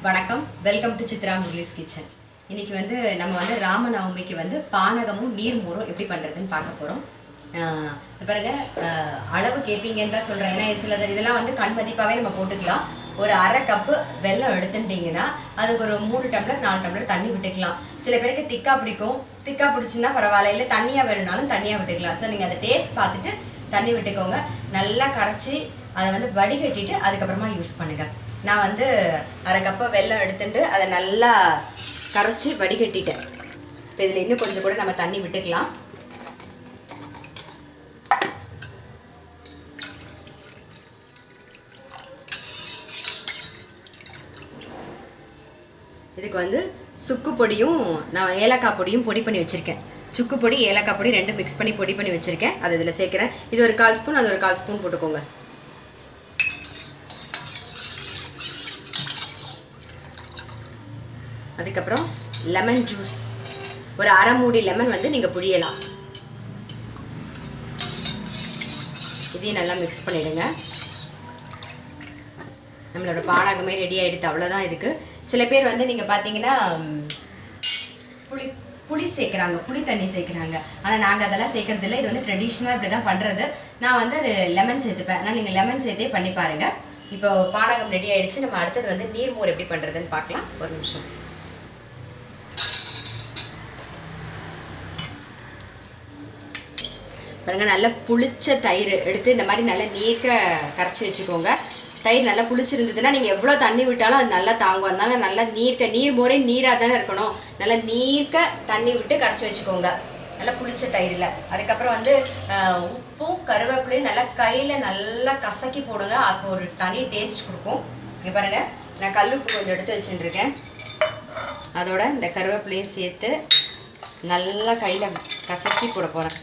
வணக்கம், welcome to Chitra Murali's kitchen. இன்னைக்கு நம்ம ராமநவமிக்கு பானகமும் நீர்மோரும் எப்படி பண்ணுறதுன்னு பார்க்க போகிறோம். பாருங்க, அளவு கேட்பீங்கன்னு தான் சொல்கிறேன். ஏன்னா சில இதெல்லாம் கண் மதிப்பாகவே நம்ம போட்டுக்கலாம். ஒரு அரை கப்பு வெல்லம் எடுத்துட்டிங்கன்னா அதுக்கு ஒரு 3 டம்ளர் 4 டம்ளர் தண்ணி விட்டுக்கலாம். சில பேருக்கு திக்காக பிடிக்கும், திக்காக பிடிச்சுன்னா பரவாயில்ல, இல்லை தண்ணியாக வேணும்னாலும் தண்ணியாக விட்டுக்கலாம். ஸோ நீங்கள் அதை டேஸ்ட் பார்த்துட்டு தண்ணி விட்டுக்கோங்க. நல்லா கரைச்சி அதை வடிகட்டிட்டு அதுக்கப்புறமா யூஸ் பண்ணுங்கள். நான் அரை கப்பை வெல்லம் எடுத்துட்டு அதை நல்லா கரைச்சி வடிகட்டிட்டேன். இப்போ இதில் இன்னும் கொஞ்சம் கூட நம்ம தண்ணி விட்டுக்கலாம். இதுக்கு சுக்கு பொடியும் நான் ஏலக்காய் பொடியும் பொடி பண்ணி வச்சுருக்கேன். சுக்கு பொடி ஏலக்காய் பொடி ரெண்டும் மிக்ஸ் பண்ணி பொடி பண்ணி வச்சுருக்கேன். அது இதில் சேர்க்குறேன். இது ஒரு 1/4 ஸ்பூன், அது ஒரு 1/4 ஸ்பூன் போட்டுக்கோங்க. அதுக்கப்புறம் லெமன் ஜூஸ் ஒரு அரை மூடி லெமன் நீங்கள் புழியலாம். இதையும் நல்லா மிக்ஸ் பண்ணிடுங்க. நம்மளோட பானகமே ரெடி ஆகிடுது. அவ்வளோதான். இதுக்கு சில பேர் நீங்கள் பார்த்தீங்கன்னா புளி சேர்க்குறாங்க, புளி தண்ணி சேர்க்குறாங்க. ஆனால் நாங்கள் அதெல்லாம் சேர்க்கறது இல்லை. இது ட்ரெடிஷ்னலாக இப்படி தான் பண்ணுறது. நான் அது லெமன் சேர்த்துப்பேன். ஆனால் நீங்கள் லெமன் சேர்த்தே பண்ணி பாருங்கள். இப்போ பானகம் ரெடி ஆகிடுச்சு. நம்ம அடுத்தது நீர்மோர் எப்படி பண்ணுறதுன்னு பார்க்கலாம். ஒரு நிமிஷம். பாருங்கள், நல்லா புளிச்ச தயிர் எடுத்து இந்த மாதிரி நல்லா நீர்க்க கரைச்சி வச்சுக்கோங்க. தயிர் நல்லா புளிச்சிருந்ததுன்னா நீங்கள் எவ்வளோ தண்ணி விட்டாலும் அது நல்லா தாங்கும். அதனால நல்லா நீர் மோரே நீராக தானே இருக்கணும். நல்லா நீர்க்க தண்ணி விட்டு கரைச்சி வச்சுக்கோங்க, நல்லா புளிச்ச தயிரில். அதுக்கப்புறம் உப்பும் கருவேப்பிலையும் நல்லா கையில் நல்லா கசக்கி போடுங்க. அப்போ ஒரு தனி டேஸ்ட் கொடுக்கும். இங்கே பாருங்கள், நான் கல்லுப்பு கொஞ்சம் எடுத்து வச்சுட்டுருக்கேன். அதோட இந்த கருவேப்பிலையும் சேர்த்து நல்லா கையில் கசக்கி போட போகிறேன்.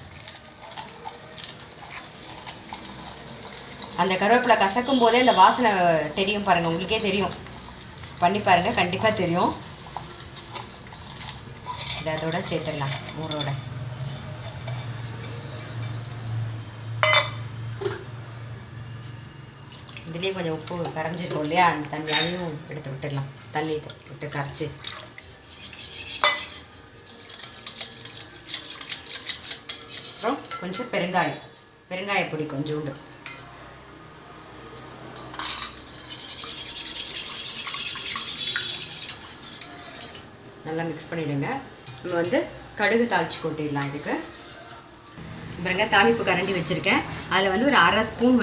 அந்த கருவேப்பிலை கசக்கும் போதே அந்த வாசனை தெரியும் பாருங்கள், உங்களுக்கே தெரியும். பண்ணி பாருங்கள், கண்டிப்பாக தெரியும். இதை அதோட சேர்த்துடலாம் மோரோட. இதுலேயே கொஞ்சம் உப்பு கரைஞ்சிருக்கும் இல்லையா, அந்த தண்ணி அதையும் எடுத்து விட்டுடலாம். தண்ணி விட்டு கரைச்சி அப்புறம் கொஞ்சம் பெருங்காய பொடி கொஞ்சோண்டு நல்லா மிக்ஸ் பண்ணிவிடுங்க. நம்ம கடுகு தாளித்து கொட்டிடலாம். இதுக்கு பாருங்க, தாளிப்பு கரண்டி வச்சுருக்கேன். அதில் ஒரு அரை ஸ்பூன்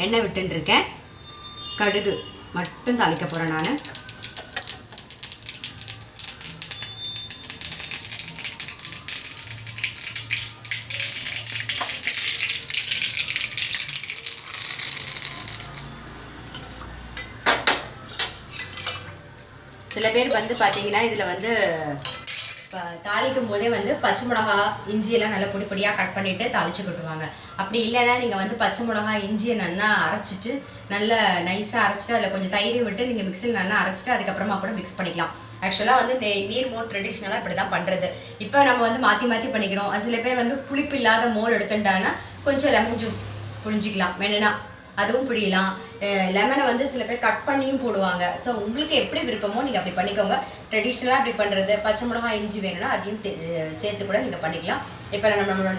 எண்ணெய் விட்டுருக்கேன். கடுகு மட்டும் தாளிக்க போகிறேன் நான். சில பேர் பார்த்தீங்கன்னா இதில் தாளிக்கும் போதே பச்சை மிளகா இஞ்சியெல்லாம் நல்லா பொடி பொடியாக கட் பண்ணிவிட்டு தாளித்து கொட்டுவாங்க. அப்படி இல்லைன்னா நீங்கள் பச்சை மிளகா இஞ்சியை நல்லா அரைச்சிட்டு நல்லா நைஸாக அரைச்சிட்டு அதில் கொஞ்சம் தயிர் விட்டு நீங்கள் மிக்சியில் நல்லா அரைச்சிட்டு அதுக்கப்புறமா கூட மிக்ஸ் பண்ணிக்கலாம். ஆக்சுவலாக நீர் மோர் ட்ரெடிஷ்னலாக இப்படி தான் பண்ணுறது. இப்போ நம்ம மாற்றி பண்ணிக்கிறோம். சில பேர் புளிப்பு இல்லாத மோர் எடுத்துட்டாங்கன்னா கொஞ்சம் லெமன் ஜூஸ் புழிஞ்சிக்கலாம், வேணும்னா அதுவும் பிடிக்கலாம். லெமனை சில பேர் கட் பண்ணியும் போடுவாங்க. ஸோ உங்களுக்கு எப்படி விருப்பமோ நீங்கள் அப்படி பண்ணிக்கோங்க. ட்ரெடிஷ்னலாக அப்படி பண்ணுறது. பச்சை மிளகாய் இஞ்சி வேணும்னா அதையும் சேர்த்து கூட நீங்கள் பண்ணிக்கலாம். இப்போ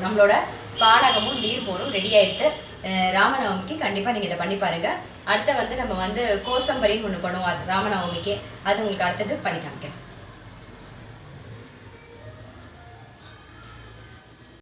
நம்மளோட பானகமும் நீர்மோரும் ரெடி ஆகிடுது. ராமநவமிக்கு கண்டிப்பாக நீங்கள் இதை பண்ணி பாருங்கள். அடுத்து நம்ம கோசம்பரின்னு ஒன்று பண்ணுவோம். அது ராமநவமிக்கு, அது உங்களுக்கு அடுத்தது பண்ணி காமிக்கிறேன்.